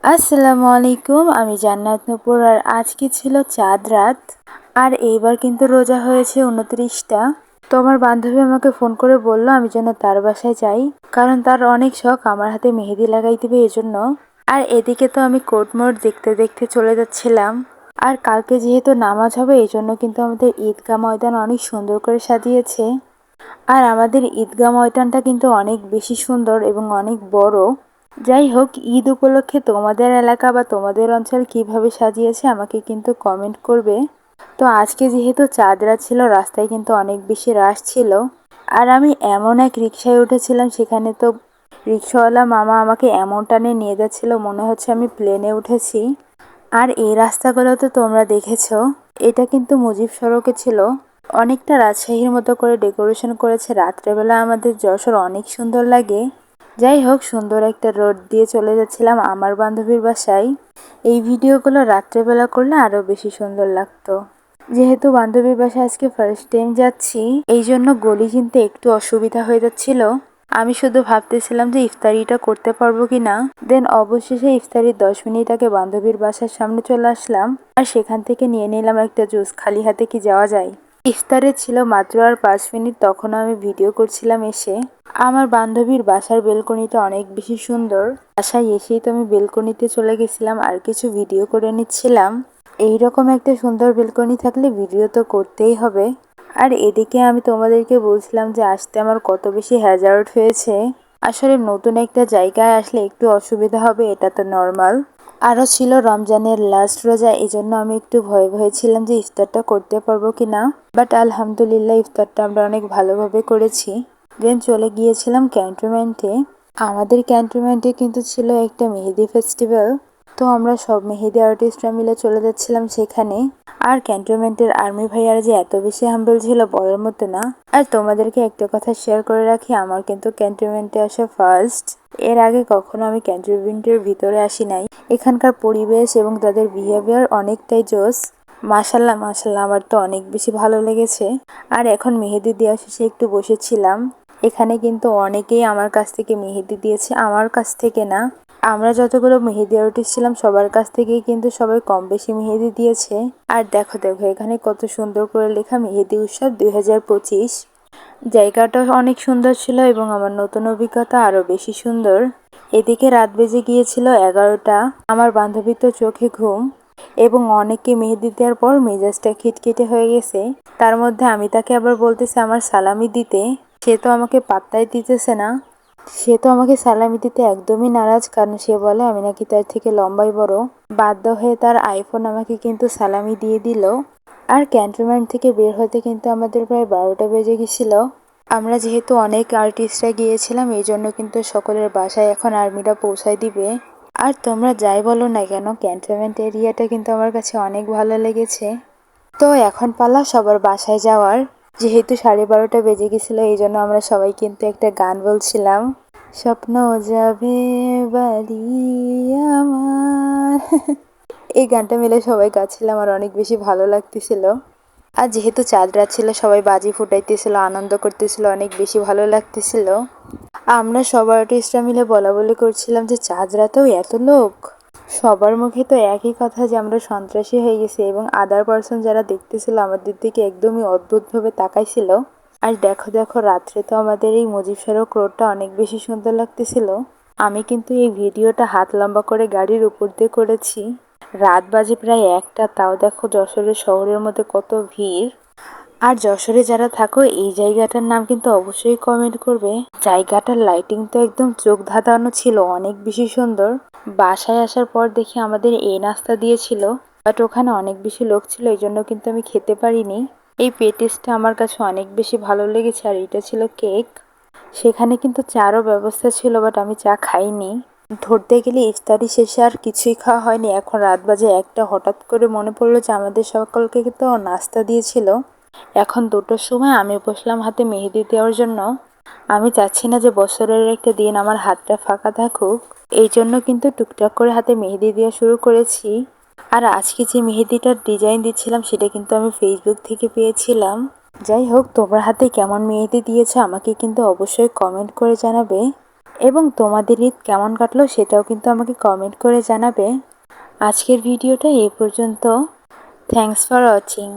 আসসালামু আলাইকুম। আমি জান্নাত নূপুর আর আজকে ছিল চাঁদ রাত। আর এইবার কিন্তু রোজা হয়েছে 29টা। তো আমার বান্ধবী আমাকে ফোন করে বলল আমি যেন তার বাসায় যাই, কারণ তার অনেক শখ আমার হাতে মেহেদি লাগাই দিবে এজন্য। আর এদিকে তো আমি কোর্টমোড় দেখতে দেখতে চলে যাচ্ছিলাম। আর কালকে যেহেতু নামাজ হবে এই জন্য কিন্তু আমাদের ঈদগাহ ময়দান অনেক সুন্দর করে সাজিয়েছে। আর আমাদের ঈদগাহ ময়দানটা কিন্তু অনেক বেশি সুন্দর এবং অনেক বড়। যাই হোক, ঈদ উপলক্ষে তোমাদের এলাকা বা তোমাদের অঞ্চল কিভাবে সাজিয়েছে আমাকে কিন্তু কমেন্ট করবে। তো আজকে যেহেতু চাঁদ রাত ছিল, রাস্তায় কিন্তু অনেক বেশি রাশ ছিল। আর আমি এমন এক রিকশায় উঠেছিলাম, সেখানে তো রিক্সাওয়ালা মামা আমাকে এমন টানে নিয়ে যাচ্ছিল মনে হচ্ছে আমি প্লেনে উঠেছি। আর এই রাস্তাগুলো তো তোমরা দেখেছো, এটা কিন্তু মুজিব সড়কে ছিল। অনেকটা রাজশাহীর মতো করে ডেকোরেশন করেছে। রাত্রেবেলা আমাদের যশোর অনেক সুন্দর লাগে। যাই হোক, সুন্দর একটা রোড দিয়ে চলে যাচ্ছিলাম আমার বান্ধবীর বাসায়। এই ভিডিওগুলো রাত্রেবেলা করলে আরো বেশি সুন্দর লাগতো। যেহেতু বান্ধবীর বাসায় আজকে ফার্স্ট টাইম যাচ্ছি, এই জন্য গলি চিনতে একটু অসুবিধা হয়ে যাচ্ছিল। আমি শুধু ভাবতেছিলাম যে ইফতারিটা করতে পারবো কিনা। দেন অবশেষে ইফতারির 10 মিনিট আগে বান্ধবীর বাসার সামনে চলে আসলাম। আর সেখান থেকে নিয়ে নিলাম একটা জুস। খালি হাতে কি যাওয়া যায়? ইফতারে ছিল মাত্র আর 5 মিনিট, তখনও আমি ভিডিও করছিলাম এসে। আমার বান্ধবীর বাসার বেলকনিটা অনেক বেশি সুন্দর। বাসায় এসেই তো আমি বেলকনিতে চলে গেছিলাম আর কিছু ভিডিও করে নিচ্ছিলাম। এইরকম একটা সুন্দর বেলকনি থাকলে ভিডিও তো করতেই হবে। আর এদিকে আমি তোমাদেরকে বলছিলাম যে আসতে আমার কত বেশি হ্যাজার্ড হয়েছে। আসলে নতুন একটা জায়গায় আসলে একটু অসুবিধা হবে, এটা তো নর্মাল। আরও ছিল রমজানের লাস্ট রোজা, এই জন্য আমি একটু ভয়ে ভয়ে ছিলাম যে ইফতারটা করতে পারবো কিনা। বাট আলহামদুলিল্লাহ ইফতারটা আমরা অনেক ভালোভাবে করেছি। দেন চলে গিয়েছিলাম ক্যান্টনমেন্টে। আমাদের ক্যান্টনমেন্টে কিন্তু ছিল একটা মেহেদি ফেস্টিভ্যাল। তো আমরা সব মেহেদি আর্টিস্টরা মিলে চলে যাচ্ছিলাম সেখানে। আর ক্যান্টনমেন্টের আর্মি ভাইয়ারা যে এত বেশি হাম্বল ছিল বলার মতো না। আর তোমাদেরকে একটা কথা শেয়ার করে রাখি, আমার কিন্তু ক্যান্টনমেন্টে আসা ফার্স্ট। এর আগে কখনো আমি ক্যান্টনমেন্টের ভিতরে আসি নাই। এখানকার পরিবেশ এবং তাদের বিহেভিয়ার অনেকটাই জোস। মাশাল্লাহ মাশাল্লাহ, আমার তো অনেক বেশি ভালো লেগেছে। আর এখন মেহেদি দেওয়া শেষে একটু বসেছিলাম। এখানে কিন্তু অনেকেই আমার কাছ থেকে মেহেদি দিয়েছে, আমার কাছ থেকে না। আমরা যতগুলো মেহেদি আর্টিস্ট ছিলাম সবার কাছ থেকেই কিন্তু সবাই কম বেশি মেহেদি দিয়েছে। আর দেখো দেখো, এখানে কত সুন্দর করে লেখা মেহেদি উৎসব 2025। জায়গাটা অনেক সুন্দর ছিল এবং আমার নতুন অভিজ্ঞতা আরো বেশি সুন্দর। এদিকে রাত বেজে গিয়েছিল 11টা। আমার বান্ধবীর তো চোখে ঘুম এবং অনেককে মেহেদি দেওয়ার পর মেজাজটা খিটখিটে হয়ে গেছে। তার মধ্যে আমি তাকে আবার বলতেছি আমার সালামি দিতে, সে তো আমাকে পাত্তাই দিতেছে না। সে তো আমাকে সালামি দিতে একদমই নারাজ, কারণ সে বলে আমি নাকি তার থেকে লম্বাই বড়। বাধ্য হয়ে তার আইফোন আমাকে কিন্তু সালামি দিয়ে দিল। আর ক্যান্টনমেন্ট থেকে বের হতে কিন্তু আমাদের প্রায় 12টা বেজে গেছিল। আমরা যেহেতু অনেক আর্টিস্টরা গিয়েছিলাম এই জন্য কিন্তু সকলের বাসায় এখন আর্মিরা পৌঁছায় দিবে। আর তোমরা যাই বলো না কেন, ক্যান্টনমেন্ট এরিয়াটা কিন্তু আমার কাছে অনেক ভালো লেগেছে। তো এখন পালা সবার বাসায় যাওয়ার। যেহেতু 12:30টা বেজে গেছিল এই জন্য আমরা সবাই কিন্তু একটা গান বলছিলাম, স্বপ্ন যাবে বাড়ি আমার। এই গানটা মিলে সবাই গাচ্ছিলাম আর অনেক বেশি ভালো লাগতেছিল। আর যেহেতু চাঁদ রাত ছিল সবাই বাজি ফুটাইতেছিল, আনন্দ করতেছিল, অনেক বেশি ভালো লাগতেছিল। আমরা সব আর্টিস্টরা মিলে বলা বলি করছিলাম যে চাঁদ রাতেও এত লোক। সবার মুখে তো একই কথা যে আমরা সন্ত্রাসী হয়ে গেছি এবং আদার পার্সন যারা দেখতেছিল আমাদের দিকে একদমই অদ্ভুতভাবে তাকাইছিল। আর দেখো দেখো, রাত্রে তো আমাদের এই মুজিব সড়ক রোডটা অনেক বেশি সুন্দর লাগতেছিল। আমি কিন্তু এই ভিডিওটা হাত লম্বা করে গাড়ির উপর দিয়ে করেছি। রাত বাজে প্রায় 1টা, তাও দেখো যশোরের শহরের মধ্যে কত ভিড়। আর যশোরে যারা থাকো এই জায়গাটার নাম কিন্তু অবশ্যই কমেন্ট করবে। জায়গাটার লাইটিং তো একদম চোখ ধাঁধানো ছিল, অনেক বেশি সুন্দর। বাসায় আসার পর দেখি আমাদের এই নাস্তা দিয়েছিল, বাট ওখানে অনেক বেশি লোক ছিল এই জন্য কিন্তু আমি খেতে পারিনি। এই পেটিসটা আমার কাছে অনেক বেশি ভালো লেগেছে আর এটা ছিল কেক। সেখানে কিন্তু চারও ব্যবস্থা ছিল, বাট আমি চা খাইনি। ধরতে গেলে ইফতারি শেষে আর কিছুই খাওয়া হয়নি। এখন রাত বাজে 1টা, হঠাৎ করে মনে পড়লো যে আমাদের সকলকে তো নাস্তা দিয়েছিল। এখন 2টোর সময় আমি বসলাম হাতে মেহেদি দেওয়ার জন্য। আমি চাচ্ছি না যে বছরের একটা দিন আমার হাতটা ফাঁকা থাকুক, এই জন্য কিন্তু টুকটাক করে হাতে মেহেদি দেওয়া শুরু করেছি। আর আজকে যে মেহেদিটার ডিজাইন দিচ্ছিলাম সেটা কিন্তু আমি ফেসবুক থেকে পেয়েছিলাম। যাই হোক, তোমার হাতে কেমন মেহেদি দিয়েছে আমাকে কিন্তু অবশ্যই কমেন্ট করে জানাবে। এবং তোমাদের ঈদ কেমন কাটলো সেটাও কিন্তু আমাকে কমেন্ট করে জানাবে। আজকের ভিডিওটা এই পর্যন্ত। Thanks for watching.